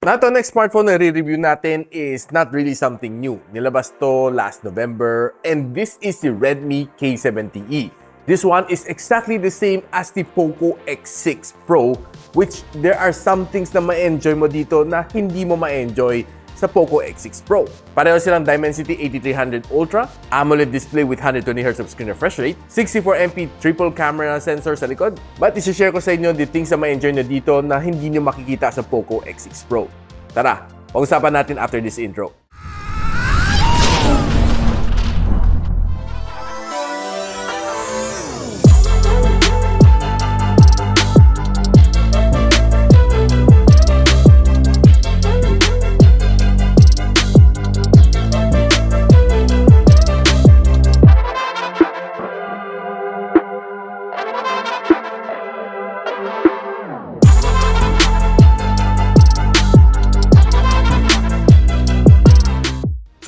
Now, the next smartphone na re-review natin is not really something new. Nilabas to last November, and this is the Redmi K70E. This one is exactly the same as the POCO X6 Pro, which there are some things na ma-enjoy mo dito na hindi mo ma-enjoy sa POCO X6 Pro. Pareho silang Dimensity 8300 Ultra, AMOLED display with 120Hz of screen refresh rate, 64MP triple camera sensor sa likod. But isi-share ko sa inyo the things na ma-enjoy nyo dito na hindi nyo makikita sa POCO X6 Pro. Tara, pag-usapan natin after this intro.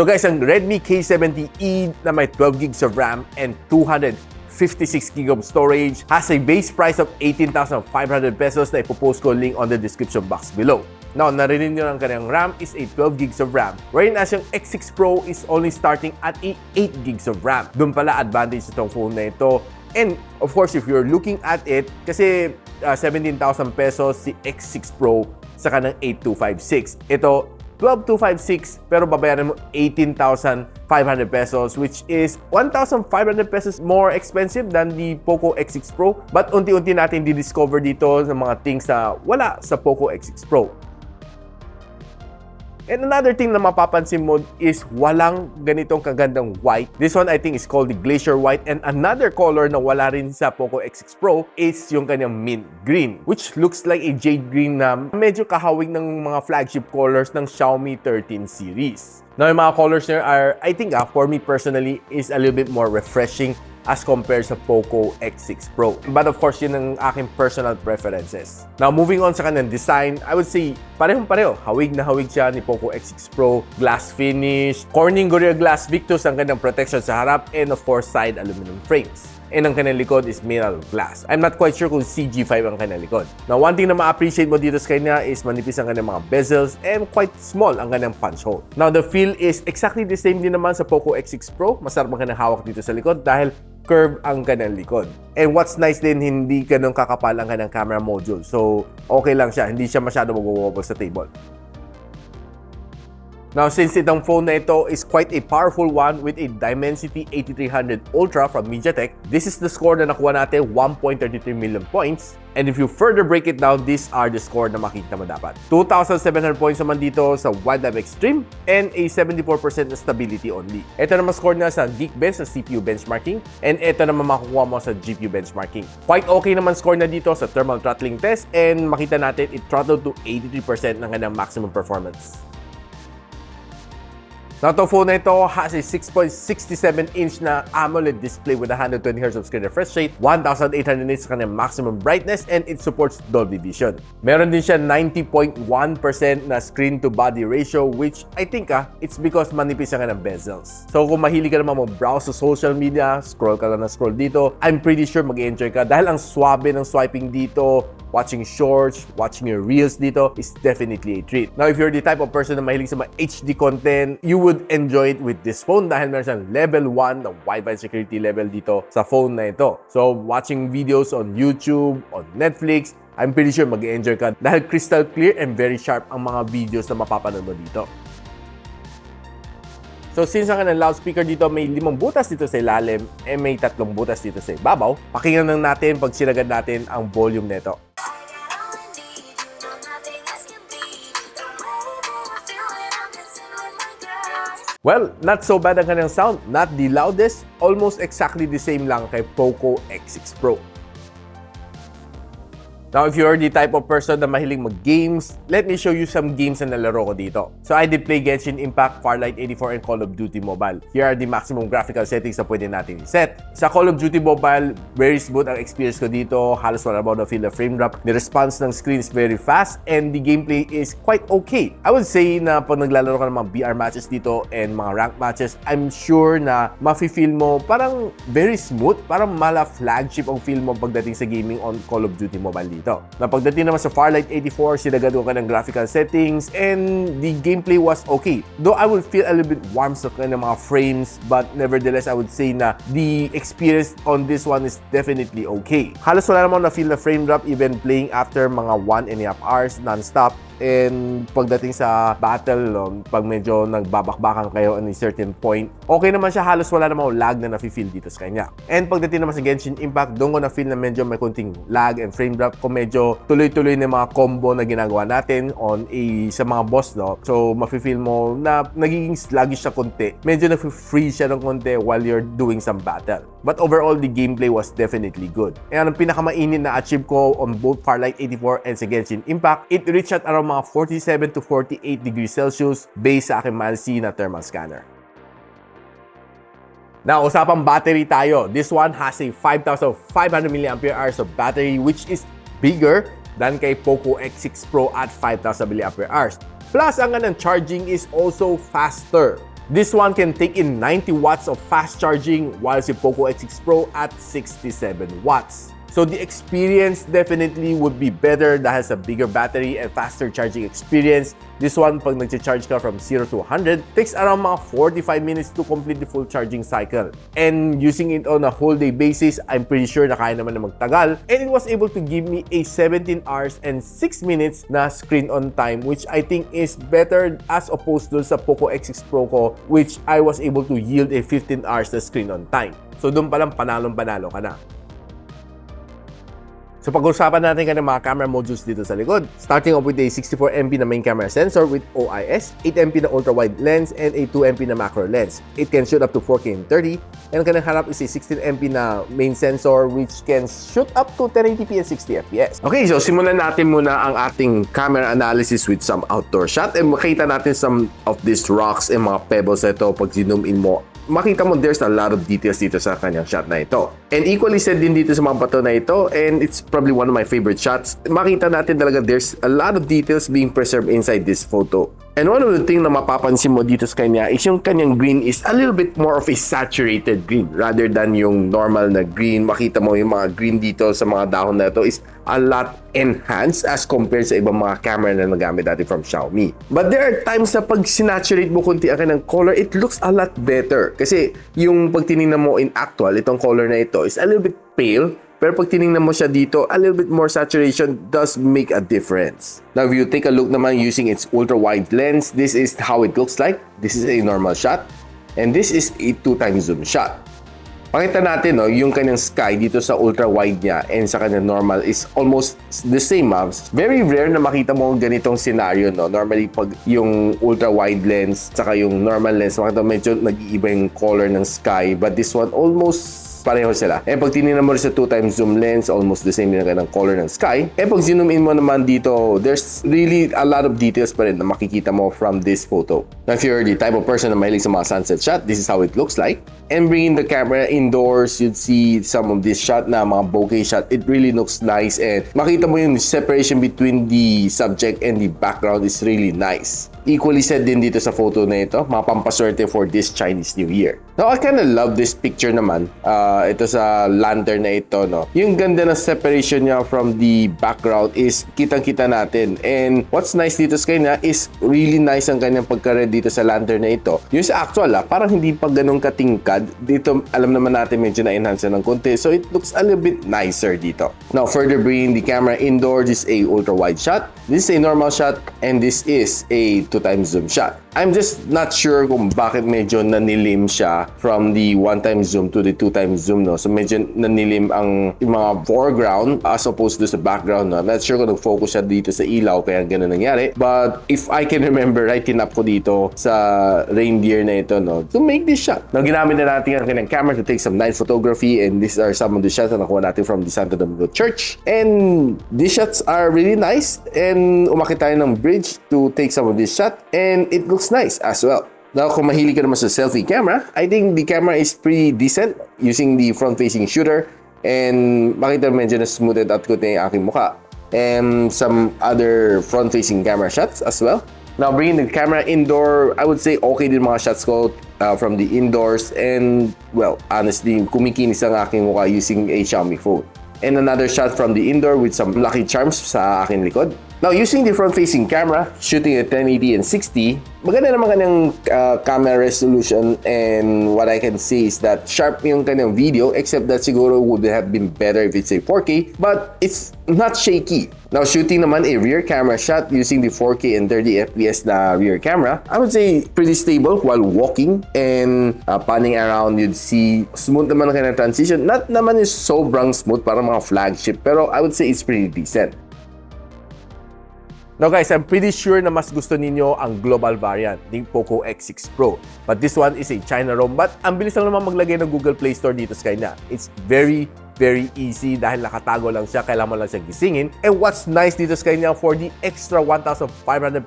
So guys, ang Redmi K70E na may 12 gigs of RAM and 256 GB of storage has a base price of 18,500 pesos na ipopost ko link on the description box below. Now, narinig nyo ang kanyang RAM is a 12 gigs of RAM, wherein as yung X6 Pro is only starting at a 8 gigs of RAM. Doon pala advantage itong phone na ito. And of course, if you're looking at it, kasi 17,000 pesos si X6 Pro sa kanang 8256. Ito, 12,256 pero babayaran mo 18,500 pesos, which is 1,500 pesos more expensive than the POCO X6 Pro. But unti-unti natin di-discover dito sa mga things na wala sa POCO X6 Pro. And another thing na mapapansin mo is walang ganitong kagandang white. This one I think is called the Glacier White. And another color na wala rin sa POCO X6 Pro is yung kanyang mint green, which looks like a jade green na medyo kahawig ng mga flagship colors ng Xiaomi 13 series. Now, yung mga colors niya are, I think for me personally, is a little bit more refreshing as compared sa POCO X6 Pro. But of course, yun ang aking personal preferences. Now, moving on sa kanyang design, I would say parehong-pareho. Hawig na hawig siya ni POCO X6 Pro. Glass finish, Corning Gorilla Glass Victus ang kanyang protection sa harap, and of course, side aluminum frames. And ang kanyang likod is mineral glass. I'm not quite sure kung CG5 ang kanyang likod. Now, one thing na ma-appreciate mo dito sa kanya is manipis ang kanyang mga bezels and quite small ang kanyang punch hole. Now, the feel is exactly the same din naman sa POCO X6 Pro. Masarap ang kanyang hawak dito sa likod dahil curve ang kanyang likod. And what's nice din, hindi ganun kakapal ang kanyang camera module. So, okay lang siya. Hindi siya masyado mag-wobble sa table. Now, since itong phone na ito is quite a powerful one with a Dimensity 8300 Ultra from MediaTek, this is the score na nakuha natin, 1.33 million points. And if you further break it down, these are the score na makikita mo dapat. 2,700 points naman dito sa Wildlife Extreme and a 74% na stability only. Ito naman score na sa Geekbench sa CPU benchmarking, and ito naman makukuha mo sa GPU benchmarking. Quite okay naman score na dito sa thermal throttling test, and makita natin it throttled to 83% ng kanyang maximum performance. Now, itong phone na ito has a 6.67-inch na AMOLED display with 120Hz of screen refresh rate, 1,800 nits sa kanyang maximum brightness, and it supports Dolby Vision. Meron din siya 90.1% na screen-to-body ratio, which I think it's because manipis ang kanyang bezels. So, kung mahilig ka naman mag-browse sa social media, scroll ka lang na scroll dito, I'm pretty sure mag-enjoy ka dahil ang swabe ng swiping dito. Watching shorts, watching your reels dito is definitely a treat. Now, if you're the type of person na mahilig sa mga HD content, you would enjoy it with this phone dahil meron siyang level 1 na Wi-Fi security level dito sa phone na ito. So, watching videos on YouTube, on Netflix, I'm pretty sure mag-enjoy ka dahil crystal clear and very sharp ang mga videos na mapapanood mo dito. So, since ang kanyang loudspeaker dito may 5 butas dito sa ilalim and may 3 butas dito sa ibabaw, pakinggan lang natin pag sinagad natin ang volume nito. Well, not so bad ang kanyang sound. Not the loudest, almost exactly the same lang kay POCO X6 Pro. Now, if you're the type of person na mahilig mag-games, let me show you some games na nalaro ko dito. So, I did play Genshin Impact, Farlight 84, and Call of Duty Mobile. Here are the maximum graphical settings na pwede natin i-set. Sa Call of Duty Mobile, very smooth ang experience ko dito. Halos wala about na feel the frame drop. The response ng screen is very fast and the gameplay is quite okay. I would say na pag naglalaro ka ng mga VR matches dito and mga rank matches, I'm sure na mafe-feel mo parang very smooth, parang mala flagship ang feel mo pagdating sa gaming on Call of Duty Mobile dito. dito. Na pagdating naman sa Farlight 84, sinagad ko ka ng graphical settings and the gameplay was okay. Though I would feel a little bit warm sa kanyang mga frames, but nevertheless, I would say na the experience on this one is definitely okay. Halos wala namang na-feel na frame drop even playing after mga 1.5 hours non-stop. And pagdating sa battle, pag medyo nagbabakbakan kayo on a certain point, okay naman siya, halos wala namang lag na nafe-feel dito sa kanya. And pagdating naman sa Genshin Impact, doon ko na-feel na medyo may kunting lag and frame drop kung medyo tuloy-tuloy na mga combo na ginagawa natin sa mga boss, no? So, mafe-feel mo na nagiging sluggish siya konti. Medyo nafe-freeze siya ng konti while you're doing some battle. But overall, the gameplay was definitely good. And ang pinakamainit na achieve ko on both Farlight 84 and sa Genshin Impact, it reached at around mga 47 to 48 degrees Celsius based sa aking Malsi na thermal scanner. Now, usapang battery tayo. This one has a 5,500 mAh of battery, which is bigger than kay POCO X6 Pro at 5,000 mAh. Plus, ang kanyang charging is also faster. This one can take in 90 watts of fast charging while si POCO X6 Pro at 67 watts. So the experience definitely would be better dahil sa bigger battery and faster charging experience. This one, pag nag-charge ka from 0 to 100, takes around mga 45 minutes to complete the full charging cycle. And using it on a whole day basis, I'm pretty sure na kaya naman na magtagal. And it was able to give me a 17 hours and 6 minutes na screen on time, which I think is better as opposed to sa POCO X6 Pro ko, which I was able to yield a 15 hours na screen on time. So doon palang panalong-panalo ka na. So pag-usapan natin ka ng mga camera modules dito sa likod. Starting off with a 64MP na main camera sensor with OIS, 8MP na ultra-wide lens, and a 2MP na macro lens. It can shoot up to 4K in 30, and kanang harap is a 16MP na main sensor which can shoot up to 1080p and 60fps. Okay, so simulan natin muna ang ating camera analysis with some outdoor shot, and makita natin some of these rocks and mga pebbles na ito. Pag zoom in mo, makita mo there's a lot of details dito sa kanyang shot na ito. And equally said din dito sa mga bato na ito, and it's probably one of my favorite shots. Makita natin talaga there's a lot of details being preserved inside this photo. And one of the things na mapapansin mo dito sa kanya is yung kanyang green is a little bit more of a saturated green rather than yung normal na green. Makita mo yung mga green dito sa mga dahon na ito is a lot enhanced as compared sa ibang mga camera na nagamit natin from Xiaomi. But there are times na pag sinaturate mo kunti ang kanyang color, it looks a lot better. Kasi yung pag tinignan mo in actual, itong color na ito is a little bit pale. Pero pag tinignan mo siya dito, a little bit more saturation does make a difference. Now, if you take a look naman using its ultra-wide lens, this is how it looks like. This is a normal shot. And this is a 2x zoom shot. Pakita natin, no, yung kanyang sky dito sa ultra-wide niya and sa kanyang normal is almost the same. Very rare na makita mo ganitong scenario, no? Normally, pag yung ultra-wide lens saka yung normal lens, makita medyo nag-iiba yung color ng sky. But this one, almost pareho sila. Eh pag tinignan mo rin sa 2x zoom lens, almost the same din ang color ng sky. Eh pag zoom in mo naman dito, there's really a lot of details pa rin na makikita mo from this photo. Now, if you're the type of person na mahilig sa mga sunset shot, this is how it looks like. And bringing the camera indoors, you'd see some of this shot na mga bokeh shot. It really looks nice and makita mo yung separation between the subject and the background is really nice. Equally said din dito sa photo na ito, mga pampaswerte for this Chinese New Year. Now, I kinda love this picture naman. Ito sa lantern na ito, no? Yung ganda ng separation niya from the background is kitang-kita natin. And what's nice dito sa kanya is really nice ang kanyang pagka-red dito sa lantern na ito. Yung sa actual, parang hindi pa ganun katingkad. Dito, alam naman natin medyo na-enhance ng konti. So, it looks a little bit nicer dito. Now, further bringing the camera indoors, this is a ultra-wide shot. This is a normal shot. And this is a 2x zoom shot. I'm just not sure kung bakit medyo nanilim siya from the 1x zoom to the 2x zoom, no? So medyo nanilim ang mga foreground as opposed to sa background, no? I'm not sure kung nag-focus siya dito sa ilaw kaya ganun nangyari. But if I can remember right, tinap ko dito sa reindeer na ito, no, to make this shot. Now, ginamit na natin ang kanyang camera to take some nice photography, and these are some of the shots na nakuha natin from the Santo Domingo Church. And these shots are really nice, and umakit tayo ng bridge to take some of this shot, and it looks nice as well. Now, kung mahilig ka naman sa selfie camera, I think the camera is pretty decent using the front-facing shooter, and makita medyo na smoothed out ko na yung aking mukha. And some other front-facing camera shots as well. Now, bringing the camera indoor, I would say okay din mga shots ko from the indoors, and well, honestly, kumikinis ang aking mukha using a Xiaomi phone. And another shot from the indoor with some Lucky Charms sa aking likod. Now, using the front-facing camera, shooting at 1080 and 60, maganda naman kanyang camera resolution, and what I can say is that sharp yung kanyang video, except that siguro would have been better if it's a 4K, but it's not shaky. Now, shooting naman a rear camera shot using the 4K and 30 FPS na rear camera, I would say pretty stable while walking and panning around. You'd see smooth naman ang kanyang transition. Not naman is sobrang smooth para mga flagship, pero I would say it's pretty decent. Now guys, I'm pretty sure na mas gusto ninyo ang global variant ng POCO X6 Pro. But this one is a China ROM, but ang bilis lang naman maglagay ng Google Play Store dito sa kanya. It's very easy dahil nakatago lang siya, kailangan mo lang siya gisingin. And what's nice dito sa kanya, for the extra 1,500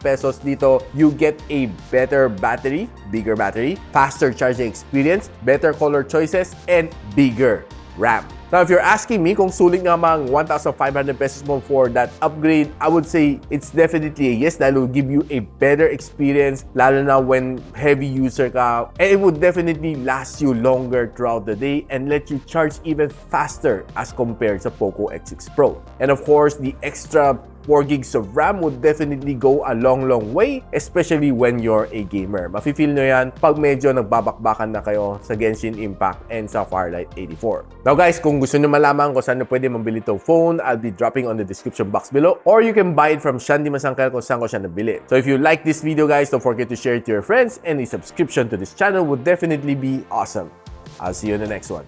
pesos dito, you get a better battery, bigger battery, faster charging experience, better color choices, and bigger RAM. Now, if you're asking me kung sulit nga mang 1,500 pesos mo for that upgrade, I would say it's definitely a yes dahil it will give you a better experience, lalo na when heavy user ka. And it would definitely last you longer throughout the day and let you charge even faster as compared sa POCO X6 Pro. And of course, the extra 4 gigs of RAM would definitely go a long way, especially when you're a gamer. Mafe-feel nyo yan pag medyo nagbabakbakan na kayo sa Genshin Impact and sa Firelight 84. Now guys, kung gusto nyo malaman kung saan nyo pwede mabili itong phone, I'll be dropping on the description box below, or you can buy it from Shandy Masangkal kung saan ko siya nabili. So if you like this video guys, don't forget to share it to your friends, and a subscription to this channel would definitely be awesome. I'll see you in the next one.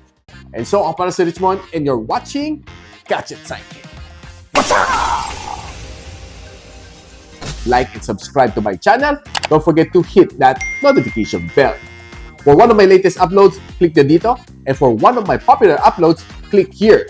And so, ako pala si Richmond, and you're watching Gadget Sidekick. What's up? Like and subscribe to my channel. Don't forget to hit that notification bell. For one of my latest uploads, click the dito. And for one of my popular uploads, click here.